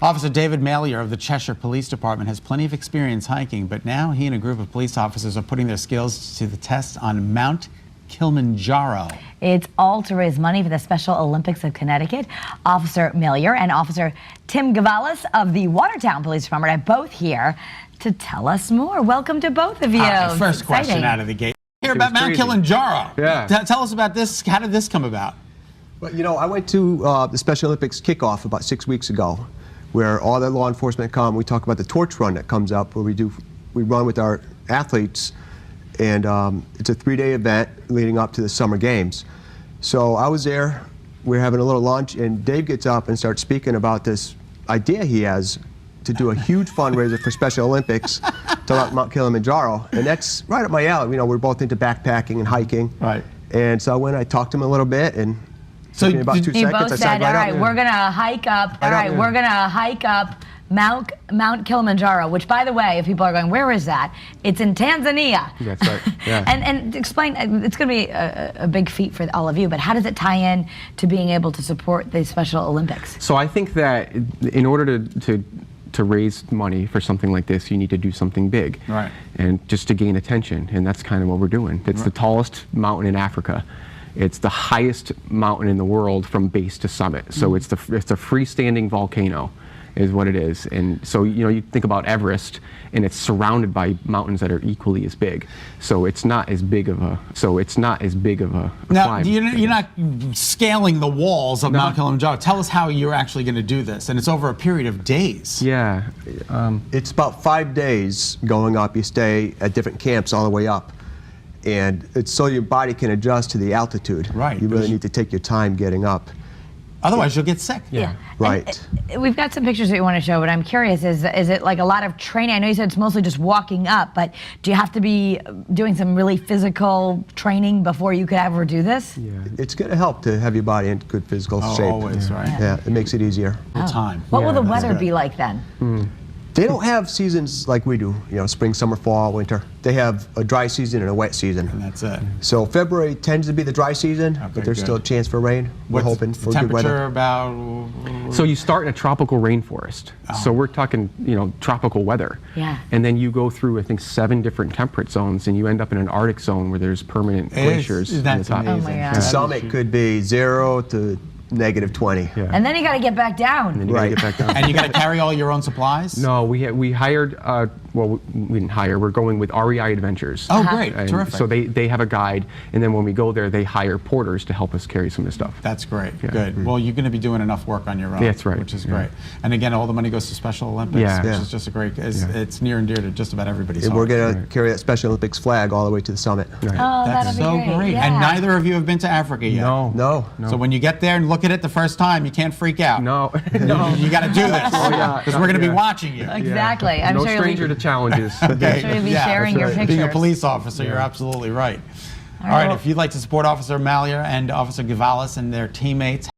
Officer David Maliar of the Cheshire Police Department has plenty of experience hiking, but now he and a group of police officers are putting their skills to the test on Mount Kilimanjaro. It's all to raise money for the Special Olympics of Connecticut. Officer Maliar and Officer Tim Gavalis of the Watertown Police Department are both here to tell us more. Welcome to both of you. First question out of the gate. Hear about Mount Kilimanjaro. Yeah. Tell us about this. How did this come about? Well, you know, I went to the Special Olympics kickoff about 6 weeks ago, where all the law enforcement come. We talk about the torch run that comes up, where we run with our athletes, and it's a 3-day event leading up to the Summer Games. So I was there. We're having a little lunch, and Dave gets up and starts speaking about this idea he has to do a huge fundraiser for Special Olympics to Mount Kilimanjaro, and that's right up my alley. You know, we're both into backpacking and hiking. Right. And so I talked to him a little bit, and so in about 2 you seconds, both said, all right, we're going to hike up. All right, we're going to hike up Mount Kilimanjaro, which, by the way, if people are going, where is that? It's in Tanzania. That's right. Yeah. and explain, it's going to be a big feat for all of you, but how does it tie in to being able to support the Special Olympics? So I think that in order to raise money for something like this, you need to do something big, right? And just to gain attention, and that's kind of what we're doing. It's the tallest mountain in Africa. It's the highest mountain in the world from base to summit. So it's a freestanding volcano, is what it is. And so, you know, you think about Everest, and it's surrounded by mountains that are equally as big. So it's not as big of a. Now, climb. you're not scaling the walls of Mount Kilimanjaro. Tell us how you're actually going to do this, and it's over a period of days. Yeah. It's about 5 days going up. You stay at different camps all the way up. And it's so your body can adjust to the altitude. Right. You really need to take your time getting up. Otherwise, you'll get sick. Yeah. Right. And we've got some pictures that you want to show, but I'm curious, is it like a lot of training? I know you said it's mostly just walking up, but do you have to be doing some really physical training before you could ever do this? Yeah. It's going to help to have your body in good physical shape. Always, right? Yeah, it makes it easier. Time. What will the weather be like then? They don't have seasons like we do, you know, spring, summer, fall, winter. They have a dry season and a wet season. And that's it. So February tends to be the dry season, but there's still a chance for rain. We're hoping for good weather. Temperature about? So you start in a tropical rainforest. So we're talking, you know, tropical weather. Yeah. And then you go through, I think, 7 different temperate zones, and you end up in an Arctic zone where there's permanent glaciers. That's on the top. amazing. Oh my God. The summit could be 0 to -20. Yeah. And then you got to get back down. And then you gotta get back down. And you got to carry all your own supplies? No, we hired, well, we didn't hire, we're going with REI Adventures. Oh, great. And Terrific. so they have a guide, and then when we go there, they hire porters to help us carry some of the stuff. That's great. Good. Well, you're going to be doing enough work on your own. That's right. Which is great. And again, all the money goes to Special Olympics, which is just a great, it's near and dear to just about everybody's And heart. we're going to carry that Special Olympics flag all the way to the summit. Oh, That's that'd be so great. Yeah. And neither of you have been to Africa yet. No. So when you get there and look at it the first time, you can't freak out. No. You got to do this. Because we're going to be watching you. Exactly. I'm no sure stranger to challenges. I'm sure you'll be sharing your pictures. Being a police officer, you're absolutely right. All right, if you'd like to support Officer Maliar and Officer Gavalis and their teammates,